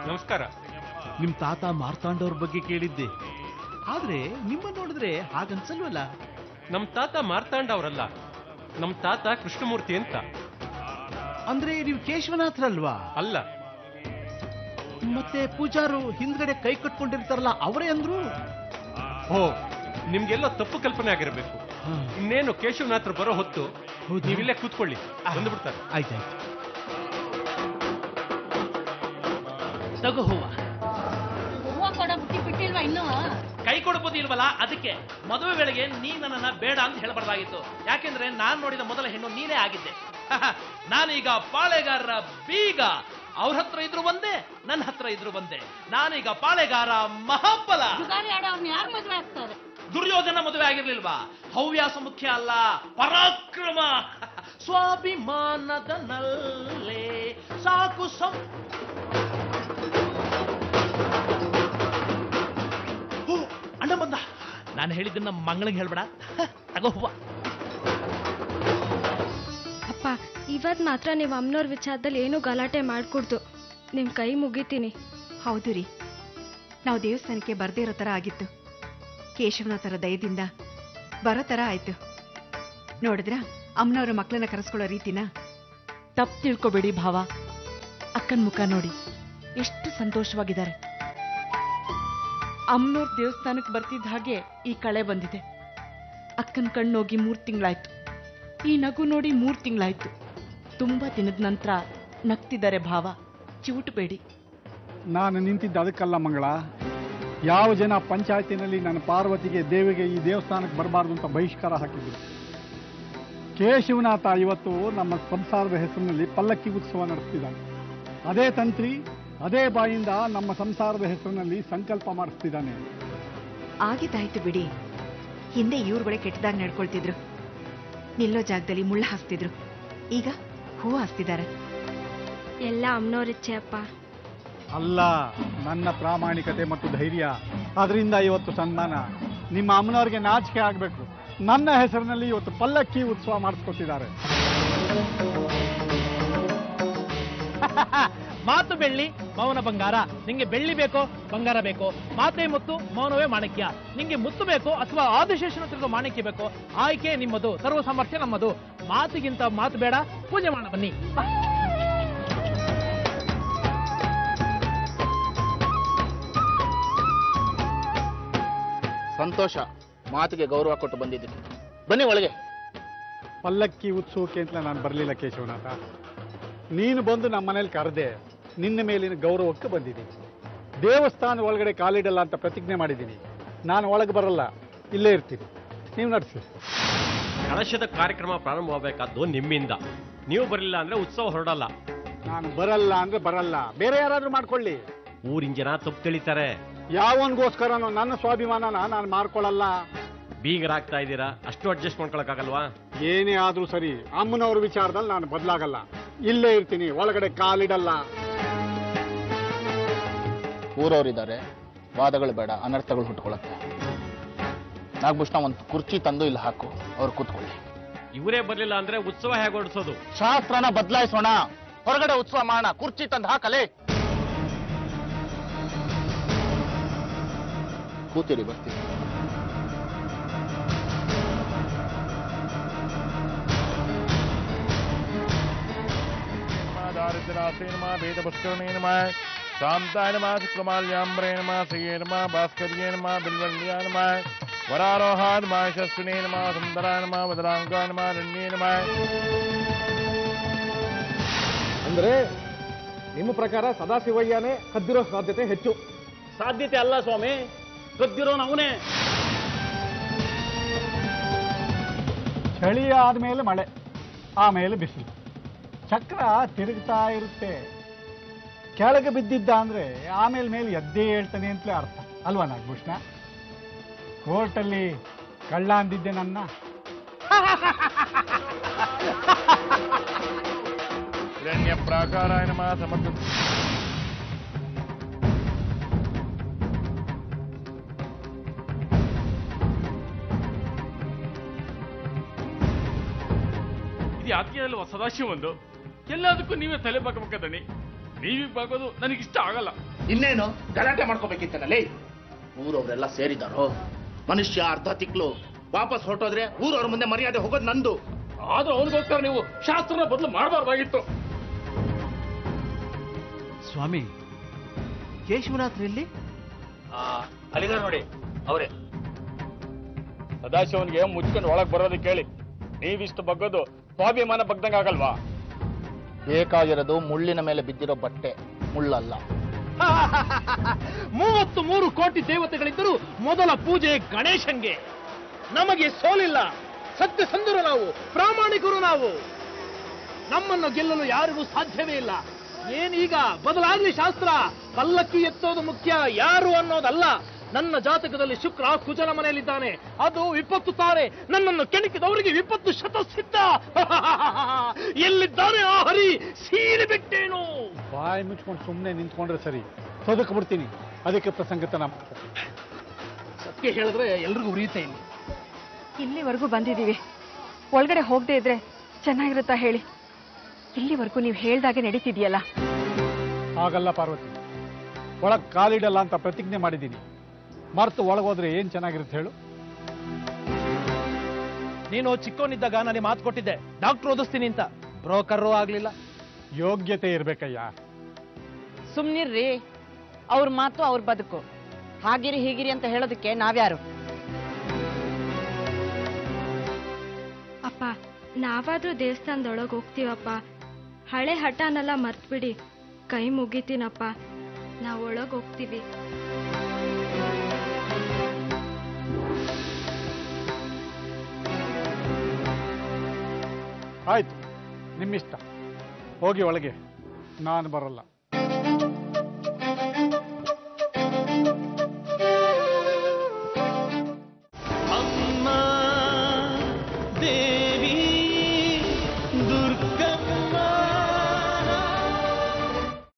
ನಮಸ್ಕಾರ. ನಿಮ್ ತಾತ ಮಾರ್ತಾಂಡವ್ರ ಬಗ್ಗೆ ಕೇಳಿದ್ದೆ, ಆದ್ರೆ ನಿಮ್ಮನ್ನ ನೋಡಿದ್ರೆ ಹಾಗನ್ಸಲ್ವಲ್ಲ. ನಮ್ ತಾತ ಮಾರ್ತಾಂಡ ಅವರಲ್ಲ, ನಮ್ ತಾತ ಕೃಷ್ಣಮೂರ್ತಿ ಅಂತ. ಅಂದ್ರೆ ನೀವು ಕೇಶವನಾಥರಲ್ವಾ? ಅಲ್ಲ. ಮತ್ತೆ ಪೂಜಾರು ಹಿಂದ್ಗಡೆ ಕೈ ಕಟ್ಕೊಂಡಿರ್ತಾರಲ್ಲ, ಅವರೇ ಅಂದ್ರು. ಓ, ನಿಮ್ಗೆಲ್ಲೋ ತಪ್ಪು ಕಲ್ಪನೆ ಆಗಿರ್ಬೇಕು. ಇನ್ನೇನು ಕೇಶವನಾಥರು ಬರೋ ಹೊತ್ತು. ನೀವಿಲ್ಲೇ ಕೂತ್ಕೊಳ್ಳಿ, ಬಂದ್ಬಿಡ್ತಾರೆ. ಆಯ್ತಾಯ್ತು. ತಗೋ ಹೂವ. ಹೂವ ಕೊಡ ಬುಟ್ಟಿ ಬಿಟ್ಟಿಲ್ವಾ ಇನ್ನೂ? ಕೈ ಕೊಡಬಹುದಿಲ್ವಲ್ಲ, ಅದಕ್ಕೆ ಮದುವೆ ವೇಳೆಗೆ ನೀ ನನ್ನನ್ನ ಬೇಡ ಅಂತ ಹೇಳಬಾರ್ದಾಗಿತ್ತು. ಯಾಕೆಂದ್ರೆ ನಾನ್ ನೋಡಿದ ಮೊದಲ ಹೆಣ್ಣು ನೀನೇ ಆಗಿದ್ದೆ. ನಾನೀಗ ಪಾಳೆಗಾರರ ಬೀಗ. ಅವ್ರ ಹತ್ರ ಇದ್ರು ಬಂದೆ, ನನ್ನ ಹತ್ರ ಇದ್ರು ಬಂದೆ. ನಾನೀಗ ಪಾಳೆಗಾರ ಮಹಾಬಲ. ಯಾರು ಮದುವೆ ಆಗ್ತಾರೆ? ದುರ್ಯೋಧನ ಮದುವೆ ಆಗಿರ್ಲಿಲ್ವಾ? ಹವ್ಯಾಸ ಮುಖ್ಯ ಅಲ್ಲ, ಪರಾಕ್ರಮ. ಸ್ವಾಭಿಮಾನದ ನಲ್ಲೇ ಸಾಕು ಅಣ್ಣ ಬಂದ. ನಾನು ಹೇಳಿದ್ದನ್ನ ಮಂಗಳಿಗೆ ಹೇಳ್ಬೇಡ. ತಗೋ ಹೂವ. ಅಪ್ಪ, ಇವತ್ ಮಾತ್ರ ನೀವು ಅಮ್ಮನವ್ರ ವಿಚಾರದಲ್ಲಿ ಏನೂ ಗಲಾಟೆ ಮಾಡ್ಕೊಡ್ದು. ನಿಮ್ ಕೈ ಮುಗಿತೀನಿ. ಹೌದು ರೀ, ನಾವು ದೇವಸ್ಥಾನಕ್ಕೆ ಬರ್ದೇ ಇರೋ ತರ ಆಗಿತ್ತು. ಕೇಶವನಾಥರ ದಯದಿಂದ ಬರೋ ತರ ಆಯ್ತು. ನೋಡಿದ್ರ ಅಮ್ಮನವ್ರ ಮಕ್ಕಳನ್ನ ಕರೆಸ್ಕೊಳ್ಳೋ ರೀತಿನ? ತಪ್ಪು ತಿಳ್ಕೊಬೇಡಿ ಭಾವ. ಅಕ್ಕನ ಮುಖ ನೋಡಿ ಎಷ್ಟು ಸಂತೋಷವಾಗಿದ್ದಾರೆ. ಅಮ್ಮನವ್ರ ದೇವಸ್ಥಾನಕ್ಕೆ ಬರ್ತಿದ್ದ ಹಾಗೆ ಈ ಕಳೆ ಬಂದಿದೆ. ಅಕ್ಕನ ಕಣ್ಣೋಗಿ 3 ತಿಂಗಳಾಯ್ತು. ಈ ನಗು ನೋಡಿ 3 ತಿಂಗಳಾಯ್ತು. ತುಂಬಾ ದಿನದ ನಂತರ ನಗ್ತಿದ್ದಾರೆ ಭಾವ. ಚಿವುಟಬೇಡಿ. ನಾನು ನಿಂತಿದ್ದ ಅದಕ್ಕಲ್ಲ ಮಂಗಳ. ಯಾವ ಜನ ಪಂಚಾಯತಿನಲ್ಲಿ ನನ್ನ ಪಾರ್ವತಿಗೆ ದೇವಿಗೆ ಈ ದೇವಸ್ಥಾನಕ್ಕೆ ಬರಬಾರ್ದು ಅಂತ ಬಹಿಷ್ಕಾರ ಹಾಕಿದ್ರು. ಕೇಶವನಾಥ ಇವತ್ತು ನಮ್ಮ ಸಂಸಾರದ ಹೆಸರಿನಲ್ಲಿ ಪಲ್ಲಕ್ಕಿ ಉತ್ಸವ ನಡೆಸ್ತಿದ್ದಾನೆ. ಅದೇ ತಂತ್ರಿ ಅದೇ ಬಾಯಿಂದ ನಮ್ಮ ಸಂಸಾರದ ಹೆಸರಿನಲ್ಲಿ ಸಂಕಲ್ಪ ಮಾಡಿಸ್ತಿದ್ದಾನೆ. ಆಗಿದ್ದಾಯ್ತು ಬಿಡಿ. ಹಿಂದೆ ಇವ್ರುಗಳೇ ಕೆಟ್ಟದಾಗಿ ನಡ್ಕೊಳ್ತಿದ್ರು. ನಿಲ್ಲೋ ಜಾಗದಲ್ಲಿ ಮುಳ್ಳು ಹಾಸ್ತಿದ್ರು. ಈಗ ಹೂವು ಹಾಸ್ತಿದ್ದಾರೆ. ಎಲ್ಲ ಅಮ್ಮನವ್ರಿಚ್ಛೆ ಅಪ್ಪ. ಅಲ್ಲ, ನನ್ನ ಪ್ರಾಮಾಣಿಕತೆ ಮತ್ತು ಧೈರ್ಯ. ಅದರಿಂದ ಇವತ್ತು ಸನ್ಮಾನ. ನಿಮ್ಮ ಅಮ್ಮನವ್ರಿಗೆ ನಾಚಿಕೆ ಆಗಬೇಕು. ನನ್ನ ಹೆಸರಿನಲ್ಲಿ ಇವತ್ತು ಪಲ್ಲಕ್ಕಿ ಉತ್ಸವ ಮಾಡಿಸ್ಕೊತಿದ್ದಾರೆ. ಮಾತು ಬೆಳ್ಳಿ, ಮೌನ ಬಂಗಾರ. ನಿಂಗೆ ಬೆಳ್ಳಿ ಬೇಕೋ ಬಂಗಾರ ಬೇಕೋ? ಮಾತೇ ಮುತ್ತು, ಮೌನವೇ ಮಾಣಿಕ್ಯ. ನಿಂಗೆ ಮುತ್ತು ಬೇಕೋ ಅಥವಾ ಆದಿಶೇಷನ ತಿರುಗೋ ಮಾಣಿಕ್ಯ ಬೇಕೋ? ಆಯ್ಕೆ ನಿಮ್ಮದು, ಸರ್ವ ಸಾಮರ್ಥ್ಯ ನಮ್ಮದು. ಮಾತಿಗಿಂತ ಮಾತು ಬೇಡ, ಪೂಜೆ ಮಾಡ ಬನ್ನಿ. ಸಂತೋಷ, ಮಾತಿಗೆ ಗೌರವ ಕೊಟ್ಟು ಬಂದಿದ್ದೀನಿ. ಬನ್ನಿ ಒಳಗೆ. ಪಲ್ಲಕ್ಕಿ ಉತ್ಸವಕ್ಕೆ ಅಂತ ನಾನು ಬರಲಿಲ್ಲ ಕೇಶವನಾಥ. ನೀನು ಬಂದು ನಮ್ಮ ಮನೇಲಿ ಕರೆದೆ. ನಿನ್ನ ಮೇಲಿನ ಗೌರವಕ್ಕೆ ಬಂದಿದ್ದೀನಿ. ದೇವಸ್ಥಾನ ಒಳಗಡೆ ಕಾಲಿಡಲ್ಲ ಅಂತ ಪ್ರತಿಜ್ಞೆ ಮಾಡಿದ್ದೀನಿ. ನಾನು ಒಳಗೆ ಬರಲ್ಲ, ಇಲ್ಲೇ ಇರ್ತೀನಿ. ನೀವು ನಡೆಸಿ. ಕಳಶದ ಕಾರ್ಯಕ್ರಮ ಪ್ರಾರಂಭವಾಗಬೇಕಾದ್ದು ನಿಮ್ಮಿಂದ. ನೀವು ಬರಲಿಲ್ಲ ಅಂದ್ರೆ ಉತ್ಸವ ಹೊರಡಲ್ಲ. ನಾನು ಬರಲ್ಲ ಅಂದ್ರೆ ಬರಲ್ಲ, ಬೇರೆ ಯಾರಾದ್ರೂ ಮಾಡ್ಕೊಳ್ಳಿ. ಊರಿನ ಜನ ತಪ್ಪು ತಿಳಿತಾರೆ. ಯಾವನ್ಗೋಸ್ಕರನೋ ನನ್ನ ಸ್ವಾಭಿಮಾನನ ನಾನು ಮಾಡ್ಕೊಳ್ಳಲ್ಲ. ಬೀಗರಾಗ್ತಾ ಇದ್ದೀರಾ, ಅಷ್ಟು ಅಡ್ಜಸ್ಟ್ ಮಾಡ್ಕೊಳಕ್ಕಾಗಲ್ವಾ? ಏನೇ ಆದ್ರೂ ಸರಿ, ಅಮ್ಮನವ್ರ ವಿಚಾರದಲ್ಲಿ ನಾನು ಬದಲಾಗಲ್ಲ. ಇಲ್ಲೇ ಇರ್ತೀನಿ, ಒಳಗಡೆ ಕಾಲಿಡಲ್ಲ. ಊರವರಿದ್ದಾರೆ, ವಾದಗಳು ಬೇಡ, ಅನರ್ಥಗಳು ಹುಟ್ಕೊಳಕ್ಕೆ. ನಾಗಭೂಷಣ ಒಂದು ಕುರ್ಚಿ ತಂದು ಇಲ್ಲಿ ಹಾಕು, ಅವ್ರು ಕೂತ್ಕೊಳ್ಳಿ. ಇವರೇ ಬರ್ಲಿಲ್ಲ ಅಂದ್ರೆ ಉತ್ಸವ ಹೇಗೆ ಹೊರಡಿಸೋದು? ಶಾಸ್ತ್ರನ ಬದಲಾಯಿಸೋಣ, ಹೊರಗಡೆ ಉತ್ಸವ ಮಾಡೋಣ. ಕುರ್ಚಿ ತಂದು ಹಾಕಲೇ. ಕೂತಿರಿ, ಬರ್ತೀವಿ. दारिद्रासे नमः वेदपुष्करणे नमः शान्ताय नमः शुक्लमाल्याम्बरे नमः श्रिये नमः भास्कर्ये नमः बिल्वल्याय नमः वरारोहाय नमः यशस्विने नमः सुन्दराय नमः वदराङ्गाय नमः रण्ये नमः. ಅಂದ್ರೆ ನಿಮ್ಮ ಪ್ರಕಾರ ಸದಾಶಿವಯ್ಯನೇ ಕದ್ದಿರೋ ಸಾಧ್ಯತೆ ಹೆಚ್ಚು? ಸಾಧ್ಯತೆ ಅಲ್ಲ ಸ್ವಾಮಿ, ಕದ್ದಿರೋನು ಅವನೇ. ಚಳಿ ಆದ್ಮೇಲೆ ಮಳೆ, ಆಮೇಲೆ ಬಿಸಿಲು. ಚಕ್ರ ತಿರುಗ್ತಾ ಇರುತ್ತೆ. ಕೆಳಗೆ ಬಿದ್ದಿದ್ದ ಅಂದ್ರೆ ಆಮೇಲೆ ಮೇಲೆ ಎದ್ದೇ ಹೇಳ್ತಾನೆ ಅಂತಲೇ ಅರ್ಥ ಅಲ್ವಾ ನಾಗಭೂಷಣ? ಕೋರ್ಟಲ್ಲಿ ಕಳ್ಳ ಅಂದಿದ್ದೆ ನನ್ನ. हिरण्य प्राकाराय नमः समर्थ. ಇದು ಯಾಕೆ ಅಲ್ವಾ ಸದಾಶಿವ ಒಂದು? ಎಲ್ಲದಕ್ಕೂ ನೀವೇ ತಲೆ ಬಾಕಬೇಕದನಿ. ನೀವಿ ಬಾಗೋದು ನನಗಿಷ್ಟ ಆಗಲ್ಲ. ಇನ್ನೇನು ಗಲಾಟೆ ಮಾಡ್ಕೋಬೇಕಿತ್ತನಲ್ಲಿ ಊರವ್ರೆಲ್ಲ ಸೇರಿದಾರೋ. ಮನುಷ್ಯ ಅರ್ಧ ತಿಕ್ಲು ವಾಪಸ್ ಹೊರಟೋದ್ರೆ ಊರವ್ರ ಮುಂದೆ ಮರ್ಯಾದೆ ಹೋಗೋದು ನಂದು. ಆದ್ರೂ ಅವ್ರಿಗೋಸ್ಕರ ನೀವು ಶಾಸ್ತ್ರನ ಬದಲು ಮಾಡಬಾರ್ದಾಗಿತ್ತು. ಸ್ವಾಮಿ, ಕೇಶವನಾಥ್ರಲ್ಲಿ ಅಲ್ಲಿದ್ದಾರೆ ನೋಡಿ ಅವರೇ. ಸದಾಶಿವನ್ಗೆ ಮುಚ್ಕೊಂಡು ಒಳಗ್ ಬರೋದಕ್ಕೆ ಹೇಳಿ. ನೀವಿಷ್ಟು ಬಗ್ಗೋದು ಸ್ವಾಭಿಮಾನ ಬಗ್ದಂಗ ಆಗಲ್ವಾ? ಬೇಕಾಗಿರೋದು ಮುಳ್ಳಿನ ಮೇಲೆ ಬಿದ್ದಿರೋ ಬಟ್ಟೆ, ಮುಳ್ಳಲ್ಲ. 33 ಕೋಟಿ ದೇವತೆಗಳಿದ್ದರೂ ಮೊದಲ ಪೂಜೆ ಗಣೇಶನ್ಗೆ. ನಮಗೆ ಸೋಲಿಲ್ಲ. ಸತ್ಯಸಂಧರು ನಾವು, ಪ್ರಾಮಾಣಿಕರು ನಾವು. ನಮ್ಮನ್ನು ಗೆಲ್ಲಲು ಯಾರಿಗೂ ಸಾಧ್ಯವೇ ಇಲ್ಲ. ಏನೀಗ ಬದಲಾಗ್ಲಿ ಶಾಸ್ತ್ರ. ಪಲ್ಲಕ್ಕಿ ಎತ್ತೋದು ಮುಖ್ಯ, ಯಾರು ಅನ್ನೋದಲ್ಲ. ನನ್ನ ಜಾತಕದಲ್ಲಿ ಶುಕ್ರ ಕುಜನ ಮನೆಯಲ್ಲಿದ್ದಾನೆ, ಅದು ವಿಪತ್ತು ತಾರೆ. ನನ್ನನ್ನು ಕೆಣಕಿದವರಿಗೆ ವಿಪತ್ತು ಶತಸಿದ್ಧ. ಎಲ್ಲಿದ್ದಾನೆ ಆ ಹರಿ? ಸೀರಿ ಬಿಟ್ಟೇನು? ಬಾಯಿ ಮುಚ್ಕೊಂಡು ಸುಮ್ಮನೆ ನಿಂತ್ಕೊಂಡ್ರೆ ಸರಿ, ಸದಕ್ ಬಿಡ್ತೀನಿ. ಅದಕ್ಕೆ ಪ್ರಸಂಗತನ. ಸತ್ಯ ಹೇಳಿದ್ರೆ ಎಲ್ರಿಗೂ ಉರಿಯುತ್ತೆ. ಇಲ್ಲಿವರೆಗೂ ಬಂದಿದ್ದೀವಿ, ಒಳಗಡೆ ಹೋಗದೆ ಇದ್ರೆ ಚೆನ್ನಾಗಿರುತ್ತಾ ಹೇಳಿ? ಇಲ್ಲಿವರೆಗೂ ನೀವು ಹೇಳ್ದಾಗೆ ನಡೀತಿದ್ಯಲ್ಲ. ಹಾಗಲ್ಲ ಪಾರ್ವತಿ, ಒಳಗ್ ಕಾಲಿಡಲ್ಲ ಅಂತ ಪ್ರತಿಜ್ಞೆ ಮಾಡಿದ್ದೀನಿ. ಮರ್ತು ಒಳಗೋದ್ರೆ ಏನ್ ಚೆನ್ನಾಗಿರುತ್ತೆ ಹೇಳು? ನೀನು ಚಿಕ್ಕವನಿದ್ದಾಗ ನನಗೆ ಮಾತು ಕೊಟ್ಟಿದ್ದೆ, ಡಾಕ್ಟರ್ ಓದಿಸ್ತೀನಿ ಅಂತ. ಬ್ರೋಕರ್ ಆಗ್ಲಿಲ್ಲ. ಯೋಗ್ಯತೆ ಇರ್ಬೇಕಯ್ಯ. ಸುಮ್ನಿರ್ರಿ, ಅವ್ರ ಮಾತು ಅವ್ರ ಬದುಕು. ಹಾಗಿರಿ ಹೀಗಿರಿ ಅಂತ ಹೇಳೋದಕ್ಕೆ ನಾವ್ಯಾರು? ಅಪ್ಪ, ನಾವಾದ್ರೂ ದೇವಸ್ಥಾನದೊಳಗೆ ಹೋಗ್ತೀವಪ್ಪ. ಹಳೆ ಹಠನೆಲ್ಲ ಮರ್ತ್ಬಿಡಿ. ಕೈ ಮುಗಿತೀನಪ್ಪ, ನಾವು ಒಳಗೆ ಹೋಗ್ತೀವಿ. ಆಯ್ತು, ನಿಮ್ಮಿಷ್ಟ. ಹೋಗಿ ಒಳಗೆ, ನಾನು ಬರಲ್ಲ.